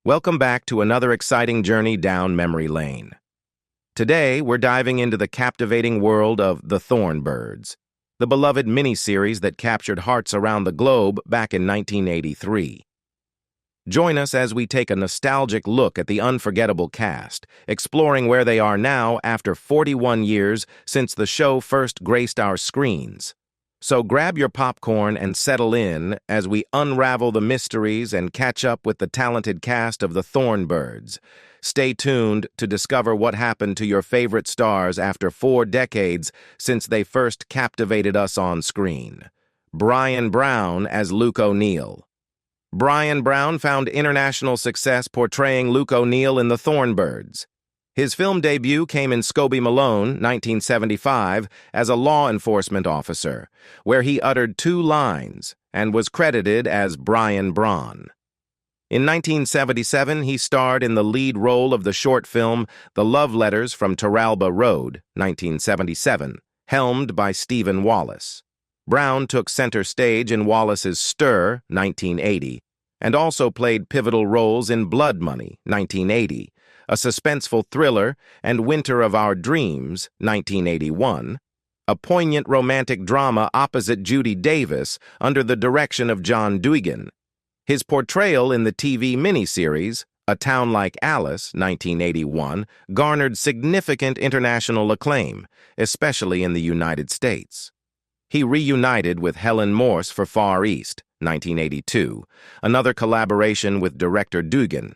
Welcome back to another exciting journey down memory lane. Today, we're diving into the captivating world of The Thorn Birds, the beloved miniseries that captured hearts around the globe back in 1983. Join us as we take a nostalgic look at the unforgettable cast, exploring where they are now after 41 years since the show first graced our screens. So grab your popcorn and settle in as we unravel the mysteries and catch up with the talented cast of The Thorn Birds. Stay tuned to discover what happened to your favorite stars after 4 decades since they first captivated us on screen. Brian Brown as Luke O'Neill. Brian Brown found international success portraying Luke O'Neill in The Thorn Birds. His film debut came in Scobie Malone, 1975, as a law enforcement officer, where he uttered 2 lines and was credited as Brian Braun. In 1977, he starred in the lead role of the short film The Love Letters from Terralba Road, 1977, helmed by Stephen Wallace. Brown took center stage in Wallace's Stir, 1980, and also played pivotal roles in Blood Money, 1980, a suspenseful thriller, and Winter of Our Dreams, 1981, a poignant romantic drama opposite Judy Davis under the direction of John Duigan. His portrayal in the TV miniseries, A Town Like Alice, 1981, garnered significant international acclaim, especially in the United States. He reunited with Helen Morse for Far East, 1982, another collaboration with director Duigan.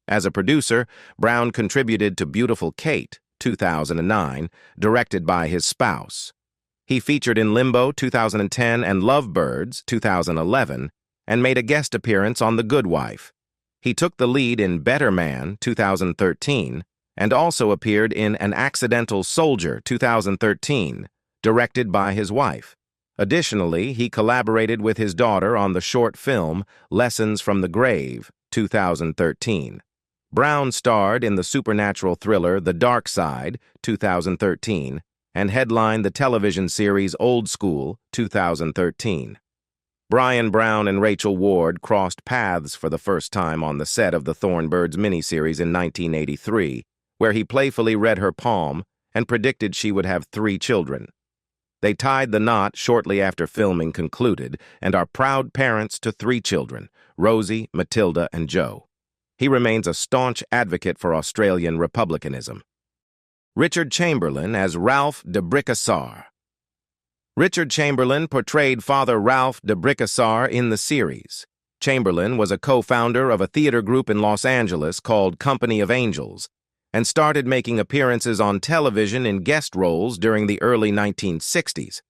As a producer, Brown contributed to Beautiful Kate, 2009, directed by his spouse. He featured in Limbo, 2010, and Lovebirds, 2011, and made a guest appearance on The Good Wife. He took the lead in Better Man, 2013, and also appeared in An Accidental Soldier, 2013, directed by his wife. Additionally, he collaborated with his daughter on the short film Lessons from the Grave, 2013. Brown starred in the supernatural thriller The Dark Side, 2013, and headlined the television series Old School, 2013. Brian Brown and Rachel Ward crossed paths for the first time on the set of the Thorn Birds miniseries in 1983, where he playfully read her palm and predicted she would have 3 children. They tied the knot shortly after filming concluded and are proud parents to 3 children, Rosie, Matilda, and Joe. He remains a staunch advocate for Australian republicanism. Richard Chamberlain as Ralph de Bricassar. Richard Chamberlain portrayed Father Ralph de Bricassar in the series. Chamberlain was a co-founder of a theater group in Los Angeles called Company of Angels, and started making appearances on television in guest roles during the early 1960s.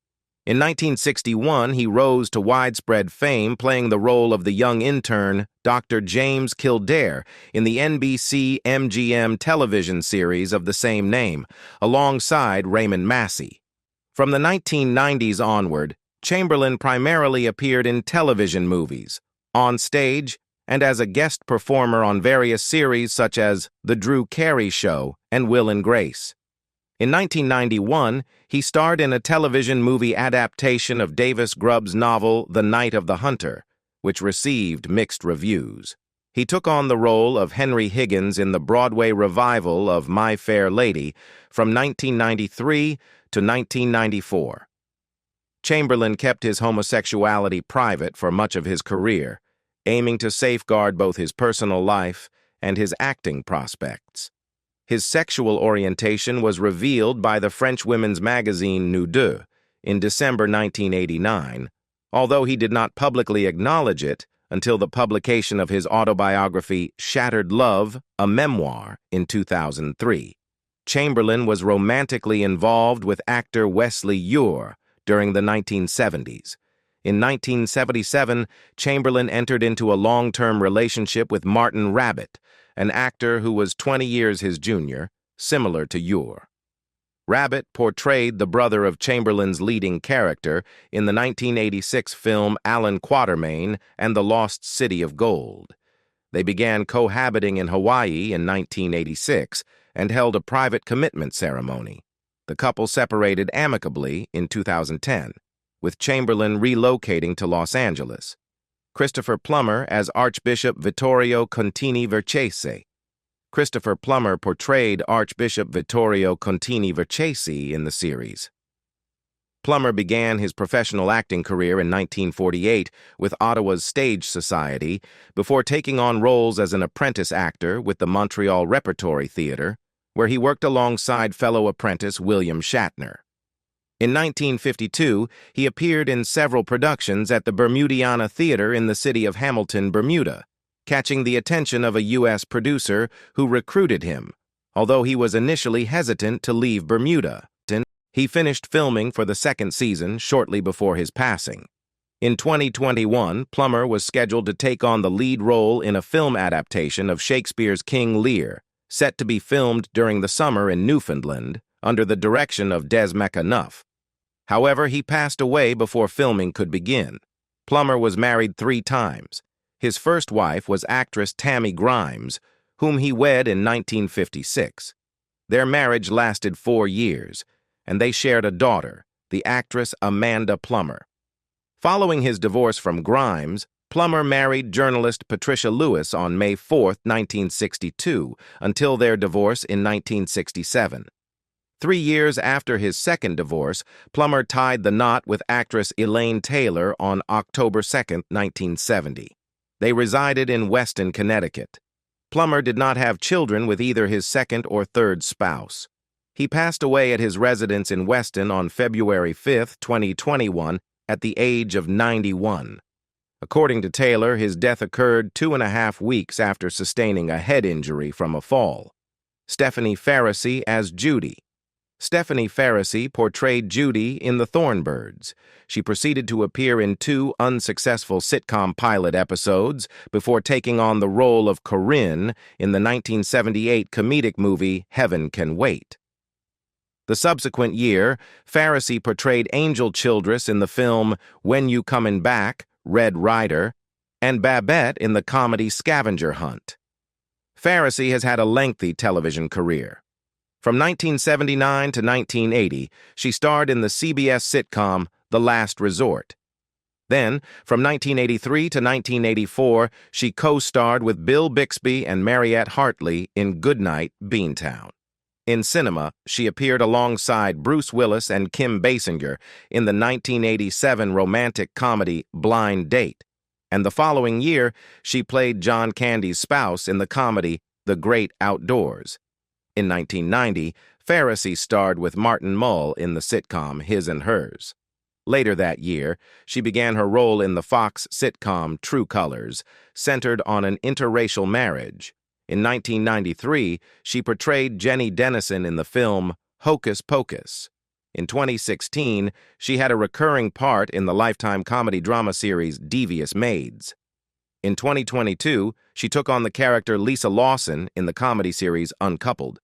In 1961, he rose to widespread fame playing the role of the young intern, Dr. James Kildare, in the NBC MGM television series of the same name, alongside Raymond Massey. From the 1990s onward, Chamberlain primarily appeared in television movies, on stage, and as a guest performer on various series such as The Drew Carey Show and Will and Grace. In 1991, he starred in a television movie adaptation of Davis Grubb's novel The Night of the Hunter, which received mixed reviews. He took on the role of Henry Higgins in the Broadway revival of My Fair Lady from 1993 to 1994. Chamberlain kept his homosexuality private for much of his career, aiming to safeguard both his personal life and his acting prospects. His sexual orientation was revealed by the French women's magazine Nous Deux in December 1989, although he did not publicly acknowledge it until the publication of his autobiography Shattered Love, a Memoir, in 2003. Chamberlain was romantically involved with actor Wesley Ure during the 1970s. In 1977, Chamberlain entered into a long-term relationship with Martin Rabbit, an actor who was 20 years his junior, similar to Ure. Rabbit portrayed the brother of Chamberlain's leading character in the 1986 film Alan Quatermain and the Lost City of Gold. They began cohabiting in Hawaii in 1986 and held a private commitment ceremony. The couple separated amicably in 2010, with Chamberlain relocating to Los Angeles. Christopher Plummer as Archbishop Vittorio Contini Vercese. Christopher Plummer portrayed Archbishop Vittorio Contini Vercese in the series. Plummer began his professional acting career in 1948 with Ottawa's Stage Society before taking on roles as an apprentice actor with the Montreal Repertory Theatre, where he worked alongside fellow apprentice William Shatner. In 1952, he appeared in several productions at the Bermudiana Theatre in the city of Hamilton, Bermuda, catching the attention of a U.S. producer who recruited him, although he was initially hesitant to leave Bermuda. He finished filming for the second season shortly before his passing. In 2021, Plummer was scheduled to take on the lead role in a film adaptation of Shakespeare's King Lear, set to be filmed during the summer in Newfoundland, under the direction of Des McAnuff. However, he passed away before filming could begin. Plummer was married 3 times. His first wife was actress Tammy Grimes, whom he wed in 1956. Their marriage lasted 4 years, and they shared a daughter, the actress Amanda Plummer. Following his divorce from Grimes, Plummer married journalist Patricia Lewis on May 4, 1962, until their divorce in 1967. 3 years after his second divorce, Plummer tied the knot with actress Elaine Taylor on October 2, 1970. They resided in Weston, Connecticut. Plummer did not have children with either his second or third spouse. He passed away at his residence in Weston on February 5, 2021, at the age of 91. According to Taylor, his death occurred 2.5 weeks after sustaining a head injury from a fall. Stephanie Faracy as Judy. Stephanie Faracy portrayed Judy in The Thornbirds. She proceeded to appear in 2 unsuccessful sitcom pilot episodes before taking on the role of Corinne in the 1978 comedic movie Heaven Can Wait. The subsequent year, Faracy portrayed Angel Childress in the film When You Comin' Back, Red Ryder, and Babette in the comedy Scavenger Hunt. Faracy has had a lengthy television career. From 1979 to 1980, she starred in the CBS sitcom The Last Resort. Then, from 1983 to 1984, she co-starred with Bill Bixby and Mariette Hartley in Goodnight, Beantown. In cinema, she appeared alongside Bruce Willis and Kim Basinger in the 1987 romantic comedy Blind Date, and the following year, she played John Candy's spouse in the comedy The Great Outdoors. In 1990, Faracy starred with Martin Mull in the sitcom His and Hers. Later that year, she began her role in the Fox sitcom True Colors, centered on an interracial marriage. In 1993, she portrayed Jenny Dennison in the film Hocus Pocus. In 2016, she had a recurring part in the Lifetime comedy drama series Devious Maids. In 2022, she took on the character Lisa Lawson in the comedy series Uncoupled.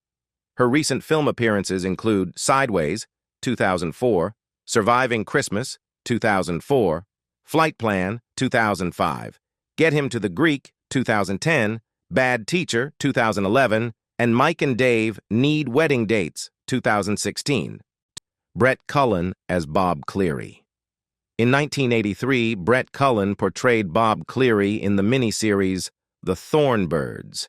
Her recent film appearances include Sideways, 2004, Surviving Christmas, 2004, Flight Plan, 2005, Get Him to the Greek, 2010, Bad Teacher, 2011, and Mike and Dave Need Wedding Dates, 2016. Brett Cullen as Bob Cleary. In 1983, Brett Cullen portrayed Bob Cleary in the miniseries The Thornbirds.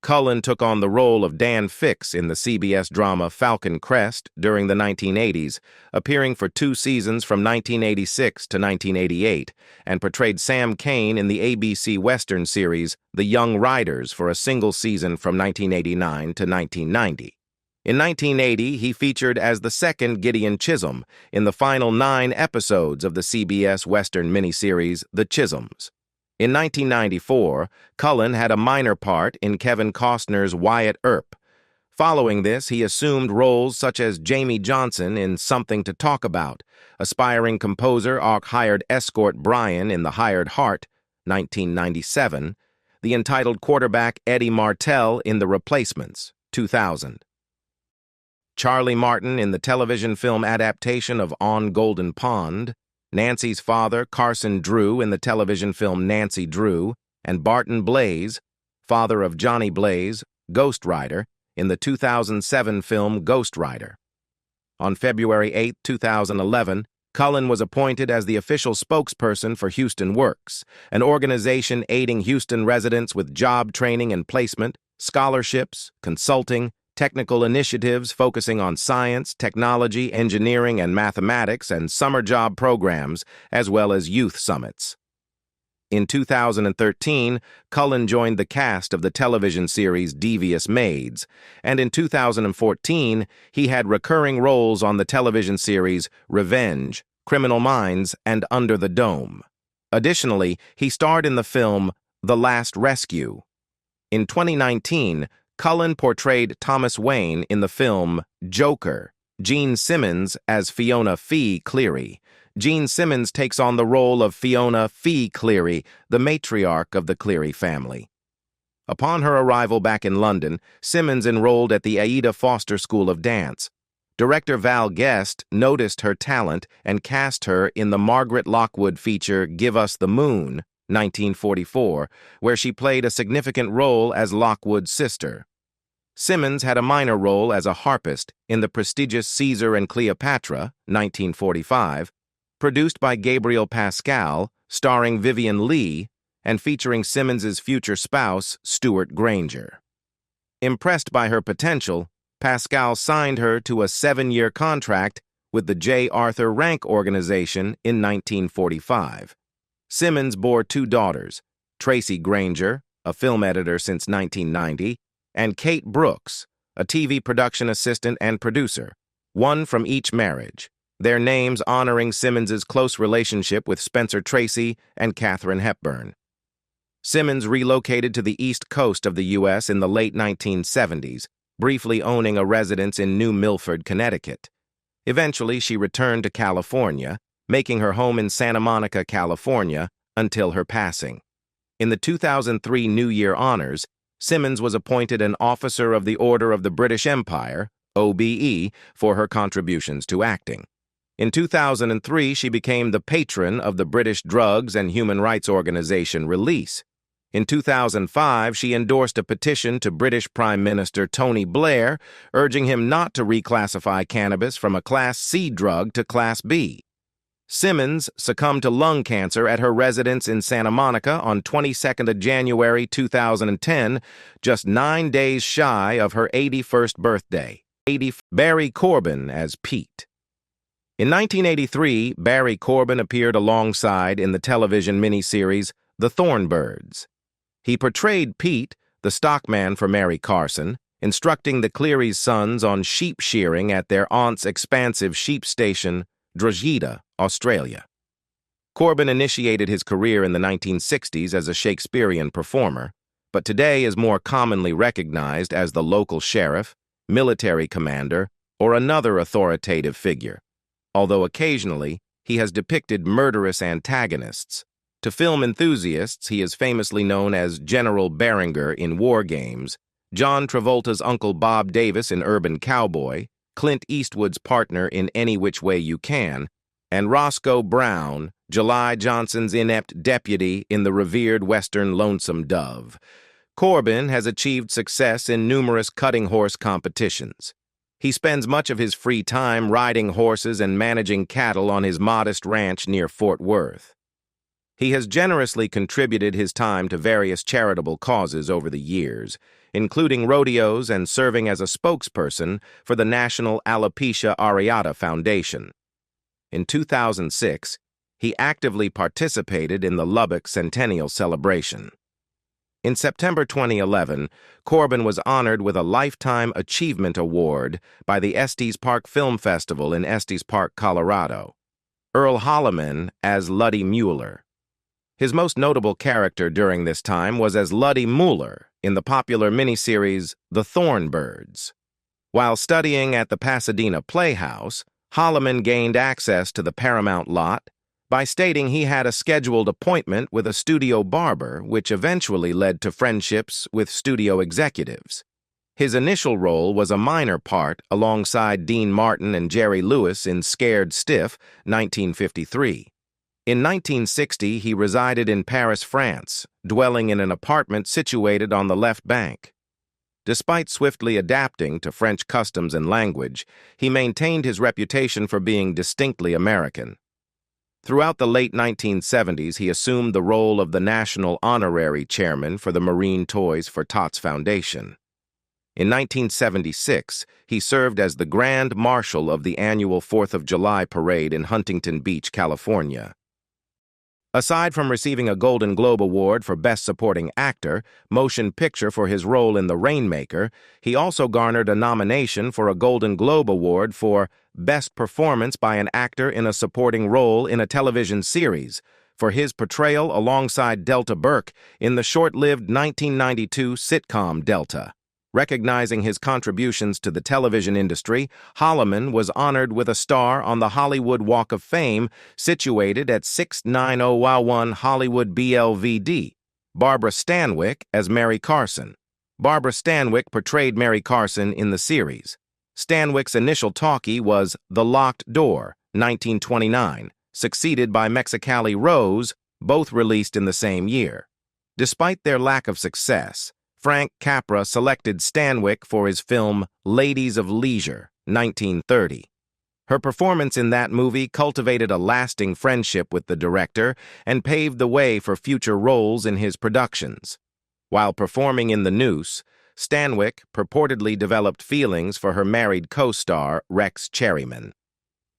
Cullen took on the role of Dan Fix in the CBS drama Falcon Crest during the 1980s, appearing for 2 seasons from 1986 to 1988, and portrayed Sam Kane in the ABC Western series The Young Riders for a single season from 1989 to 1990. In 1980, he featured as the second Gideon Chisholm in the final 9 episodes of the CBS Western miniseries The Chisholms. In 1994, Cullen had a minor part in Kevin Costner's Wyatt Earp. Following this, he assumed roles such as Jamie Johnson in Something to Talk About, aspiring composer hired escort Brian in The Hired Heart, 1997, the entitled quarterback Eddie Martell in The Replacements, 2000. Charlie Martin in the television film adaptation of On Golden Pond, Nancy's father, Carson Drew, in the television film Nancy Drew, and Barton Blaze, father of Johnny Blaze, Ghost Rider, in the 2007 film Ghost Rider. On February 8, 2011, Cullen was appointed as the official spokesperson for Houston Works, an organization aiding Houston residents with job training and placement, scholarships, consulting, technical initiatives focusing on science, technology, engineering, and mathematics, and summer job programs, as well as youth summits. In 2013, Cullen joined the cast of the television series Devious Maids, and in 2014, he had recurring roles on the television series Revenge, Criminal Minds, and Under the Dome. Additionally, he starred in the film The Last Rescue. In 2019, Cullen portrayed Thomas Wayne in the film Joker, Gene Simmons as Fiona Fee Cleary. Gene Simmons takes on the role of Fiona Fee Cleary, the matriarch of the Cleary family. Upon her arrival back in London, Simmons enrolled at the Aida Foster School of Dance. Director Val Guest noticed her talent and cast her in the Margaret Lockwood feature Give Us the Moon, 1944, where she played a significant role as Lockwood's sister. Simmons had a minor role as a harpist in the prestigious Caesar and Cleopatra, 1945, produced by Gabriel Pascal, starring Vivian Leigh, and featuring Simmons's future spouse, Stuart Granger. Impressed by her potential, Pascal signed her to a 7-year contract with the J. Arthur Rank Organization in 1945. Simmons bore 2 daughters, Tracy Granger, a film editor since 1990, and Kate Brooks, a TV production assistant and producer, one from each marriage, their names honoring Simmons's close relationship with Spencer Tracy and Katharine Hepburn. Simmons relocated to the East Coast of the U.S. in the late 1970s, briefly owning a residence in New Milford, Connecticut. Eventually, she returned to California, making her home in Santa Monica, California, until her passing. In the 2003 New Year honors, Simmons was appointed an Officer of the Order of the British Empire, OBE, for her contributions to acting. In 2003, she became the patron of the British Drugs and Human Rights Organization Release. In 2005, she endorsed a petition to British Prime Minister Tony Blair, urging him not to reclassify cannabis from a Class C drug to Class B. Simmons succumbed to lung cancer at her residence in Santa Monica on 22nd of January 2010, just 9 days shy of her 81st birthday. Barry Corbin as Pete. In 1983, Barry Corbin appeared alongside in the television miniseries The THORN. He portrayed Pete, the stockman for Mary Carson, instructing the Cleary's sons on sheep shearing at their aunt's expansive sheep station, Drogheda, Australia. Corbin initiated his career in the 1960s as a Shakespearean performer, but today is more commonly recognized as the local sheriff, military commander, or another authoritative figure, although occasionally he has depicted murderous antagonists. To film enthusiasts, he is famously known as General Berenger in War Games, John Travolta's Uncle Bob Davis in Urban Cowboy, Clint Eastwood's partner in Any Which Way You Can, and Roscoe Brown, July Johnson's inept deputy in the revered Western Lonesome Dove. Corbin has achieved success in numerous cutting horse competitions. He spends much of his free time riding horses and managing cattle on his modest ranch near Fort Worth. He has generously contributed his time to various charitable causes over the years, including rodeos and serving as a spokesperson for the National Alopecia Areata Foundation. In 2006, he actively participated in the Lubbock Centennial Celebration. In September 2011, Corbin was honored with a Lifetime Achievement Award by the Estes Park Film Festival in Estes Park, Colorado. Earl Holliman as Luddy Mueller. His most notable character during this time was as Luddy Mueller in the popular miniseries The THORN. While studying at the Pasadena Playhouse, Holliman gained access to the Paramount lot by stating he had a scheduled appointment with a studio barber, which eventually led to friendships with studio executives. His initial role was a minor part alongside Dean Martin and Jerry Lewis in Scared Stiff, 1953. In 1960, he resided in Paris, France, dwelling in an apartment situated on the left bank. Despite swiftly adapting to French customs and language, he maintained his reputation for being distinctly American. Throughout the late 1970s, he assumed the role of the National Honorary Chairman for the Marine Toys for Tots Foundation. In 1976, he served as the Grand Marshal of the annual 4th of July parade in Huntington Beach, California. Aside from receiving a Golden Globe Award for Best Supporting Actor, Motion Picture for his role in The Rainmaker, he also garnered a nomination for a Golden Globe Award for Best Performance by an Actor in a Supporting Role in a Television Series for his portrayal alongside Delta Burke in the short-lived 1992 sitcom Delta. Recognizing his contributions to the television industry, Holliman was honored with a star on the Hollywood Walk of Fame, situated at 69011 Hollywood BLVD. Barbara Stanwyck as Mary Carson. Barbara Stanwyck portrayed Mary Carson in the series. Stanwyck's initial talkie was The Locked Door, 1929, succeeded by Mexicali Rose, both released in the same year. Despite their lack of success, Frank Capra selected Stanwyck for his film Ladies of Leisure, 1930. Her performance in that movie cultivated a lasting friendship with the director and paved the way for future roles in his productions. While performing in The Noose, Stanwyck purportedly developed feelings for her married co-star, Rex Cherryman.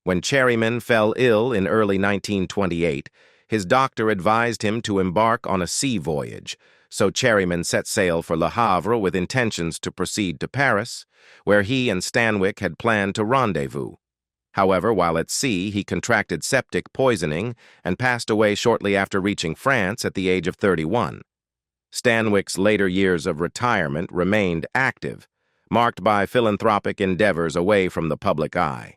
When Cherryman fell ill in early 1928, his doctor advised him to embark on a sea voyage, so Cherryman set sail for Le Havre with intentions to proceed to Paris, where he and Stanwyck had planned to rendezvous. However, while at sea, he contracted septic poisoning and passed away shortly after reaching France at the age of 31. Stanwyck's later years of retirement remained active, marked by philanthropic endeavors away from the public eye.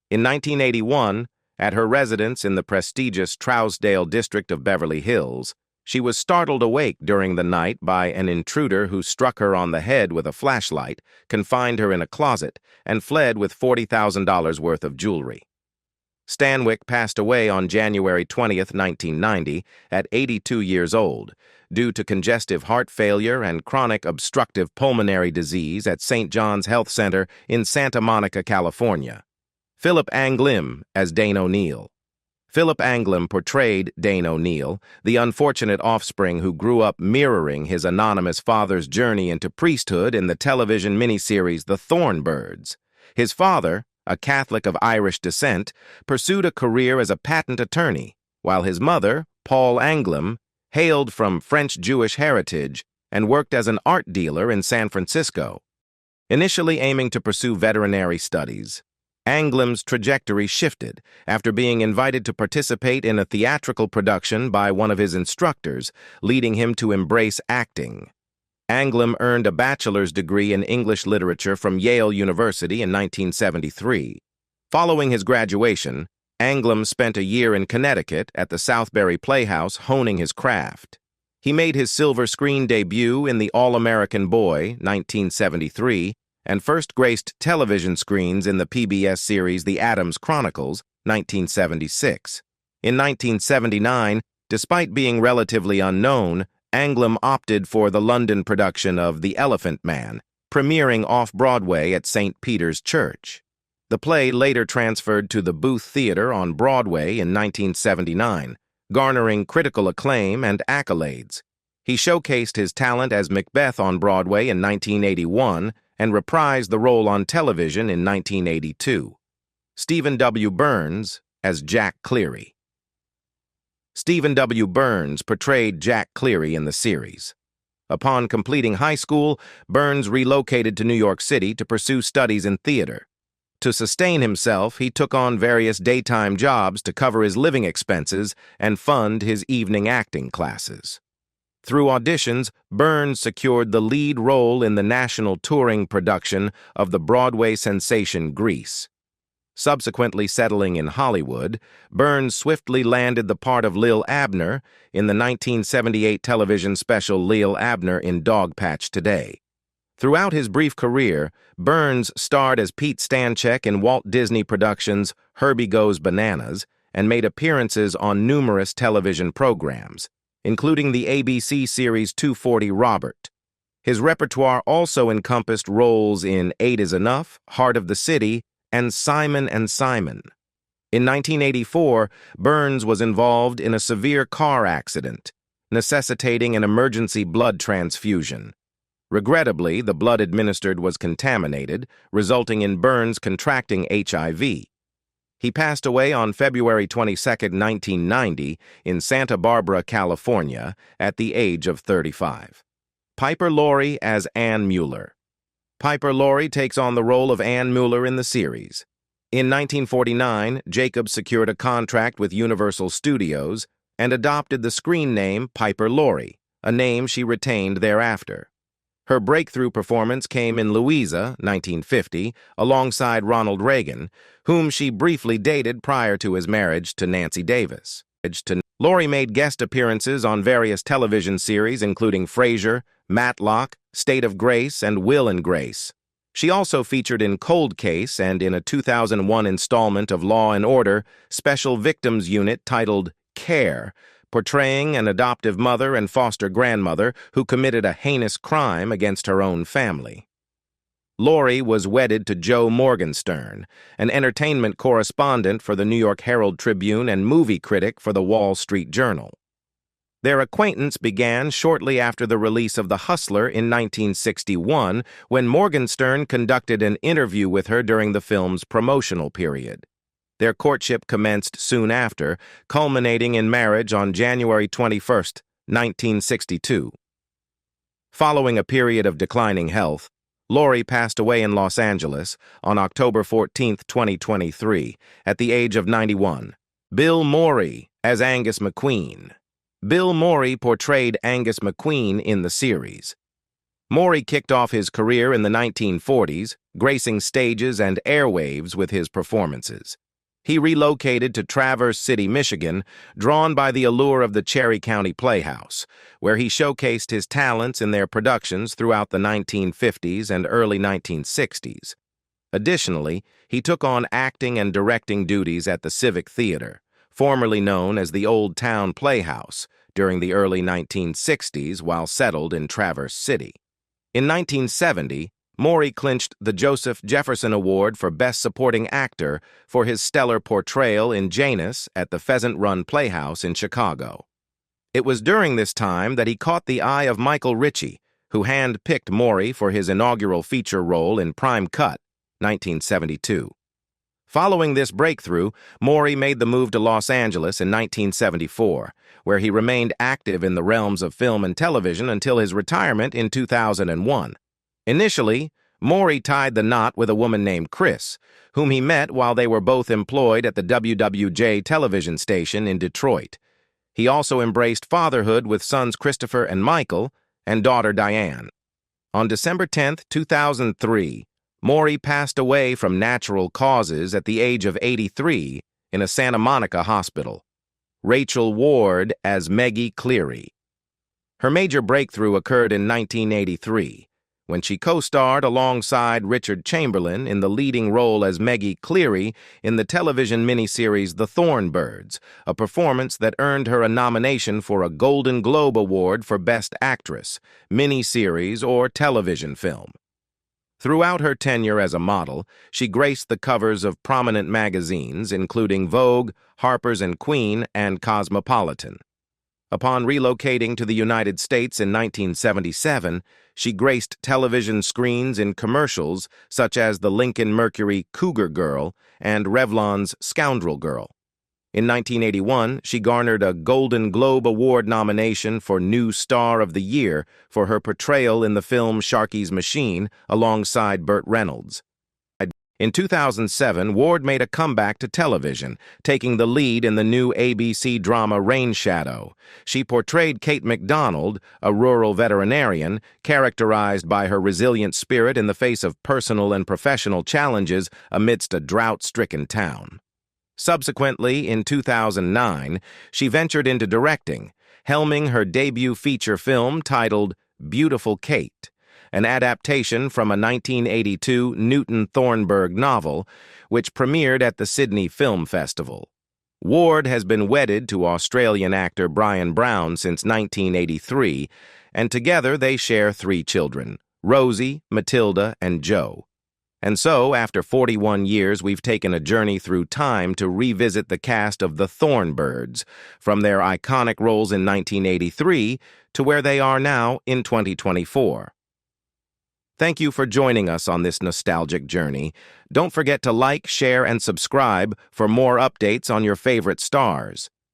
In 1981, at her residence in the prestigious Trousdale district of Beverly Hills, she was startled awake during the night by an intruder who struck her on the head with a flashlight, confined her in a closet, and fled with $40,000 worth of jewelry. Stanwyck passed away on January 20, 1990, at 82 years old, due to congestive heart failure and chronic obstructive pulmonary disease at St. John's Health Center in Santa Monica, California. Philip Anglim as Dane O'Neill. Philip Anglim portrayed Dane O'Neill, the unfortunate offspring who grew up mirroring his anonymous father's journey into priesthood in the television miniseries The THORN. His father, a Catholic of Irish descent, pursued a career as a patent attorney, while his mother, Paul Anglim, hailed from French-Jewish heritage and worked as an art dealer in San Francisco. Initially aiming to pursue veterinary studies, Anglim's trajectory shifted after being invited to participate in a theatrical production by one of his instructors, leading him to embrace acting. Anglim earned a bachelor's degree in English literature from Yale University in 1973. Following his graduation, Anglim spent a year in Connecticut at the Southbury Playhouse honing his craft. He made his silver screen debut in The All-American Boy, 1973, and first graced television screens in the PBS series The Addams Chronicles, 1976. In 1979, despite being relatively unknown, Anglim opted for the London production of The Elephant Man, premiering off-Broadway at St. Peter's Church. The play later transferred to the Booth Theater on Broadway in 1979, garnering critical acclaim and accolades. He showcased his talent as Macbeth on Broadway in 1981 and reprised the role on television in 1982. Stephen W. Burns as Jack Cleary. Stephen W. Burns portrayed Jack Cleary in the series. Upon completing high school, Burns relocated to New York City to pursue studies in theater. To sustain himself, he took on various daytime jobs to cover his living expenses and fund his evening acting classes. Through auditions, Burns secured the lead role in the national touring production of the Broadway sensation Grease. Subsequently settling in Hollywood, Burns swiftly landed the part of Lil Abner in the 1978 television special Lil Abner in Dogpatch Today. Throughout his brief career, Burns starred as Pete Stanczyk in Walt Disney Productions' Herbie Goes Bananas and made appearances on numerous television programs, including the ABC series 240 Robert. His repertoire also encompassed roles in 8 is Enough, Heart of the City, and Simon and Simon. In 1984, Burns was involved in a severe car accident, necessitating an emergency blood transfusion. Regrettably, the blood administered was contaminated, resulting in Burns contracting HIV. He passed away on February 22, 1990, in Santa Barbara, California, at the age of 35. Piper Laurie as Ann Mueller. Piper Laurie takes on the role of Ann Mueller in the series. In 1949, Jacobs secured a contract with Universal Studios and adopted the screen name Piper Laurie, a name she retained thereafter. Her breakthrough performance came in Louisa, 1950, alongside Ronald Reagan, whom she briefly dated prior to his marriage to Nancy Davis. Laurie made guest appearances on various television series including Frasier, Matlock, State of Grace, and Will and Grace. She also featured in Cold Case and in a 2001 installment of Law and Order Special Victims Unit titled Care, portraying an adoptive mother and foster grandmother who committed a heinous crime against her own family. Laurie was wedded to Joe Morgenstern, an entertainment correspondent for the New York Herald Tribune and movie critic for the Wall Street Journal. Their acquaintance began shortly after the release of The Hustler in 1961, when Morgenstern conducted an interview with her during the film's promotional period. Their courtship commenced soon after, culminating in marriage on January 21, 1962. Following a period of declining health, Laurie passed away in Los Angeles on October 14, 2023, at the age of 91. Bill Morey as Angus McQueen. Bill Morey portrayed Angus McQueen in the series. Morey kicked off his career in the 1940s, gracing stages and airwaves with his performances. He relocated to Traverse City, Michigan, drawn by the allure of the Cherry County Playhouse, where he showcased his talents in their productions throughout the 1950s and early 1960s. Additionally, he took on acting and directing duties at the Civic Theater, formerly known as the Old Town Playhouse, during the early 1960s while settled in Traverse City. In 1970, Morey clinched the Joseph Jefferson Award for Best Supporting Actor for his stellar portrayal in Janus at the Pheasant Run Playhouse in Chicago. It was during this time that he caught the eye of Michael Ritchie, who hand-picked Morey for his inaugural feature role in Prime Cut, 1972. Following this breakthrough, Morey made the move to Los Angeles in 1974, where he remained active in the realms of film and television until his retirement in 2001. Initially, Morey tied the knot with a woman named Chris, whom he met while they were both employed at the WWJ television station in Detroit. He also embraced fatherhood with sons Christopher and Michael and daughter Diane. On December 10, 2003, Morey passed away from natural causes at the age of 83 in a Santa Monica hospital. Rachel Ward as Meggie Cleary. Her major breakthrough occurred in 1983, when she co-starred alongside Richard Chamberlain in the leading role as Meggie Cleary in the television miniseries The THORN, a performance that earned her a nomination for a Golden Globe Award for Best Actress, miniseries, or television film. Throughout her tenure as a model, she graced the covers of prominent magazines, including Vogue, Harper's and Queen, and Cosmopolitan. Upon relocating to the United States in 1977, she graced television screens in commercials such as the Lincoln Mercury Cougar Girl and Revlon's Scoundrel Girl. In 1981, she garnered a Golden Globe Award nomination for New Star of the Year for her portrayal in the film Sharky's Machine alongside Burt Reynolds. In 2007, Ward made a comeback to television, taking the lead in the new ABC drama Rain Shadow. She portrayed Kate McDonald, a rural veterinarian, characterized by her resilient spirit in the face of personal and professional challenges amidst a drought-stricken town. Subsequently, in 2009, she ventured into directing, helming her debut feature film titled Beautiful Kate, an adaptation from a 1982 Newton Thornburg novel, which premiered at the Sydney Film Festival. Ward has been wedded to Australian actor Brian Brown since 1983, and together they share 3 children, Rosie, Matilda, and Joe. And so, after 41 years, we've taken a journey through time to revisit the cast of the THORN Birds, from their iconic roles in 1983 to where they are now in 2024. Thank you for joining us on this nostalgic journey. Don't forget to like, share, and subscribe for more updates on your favorite stars.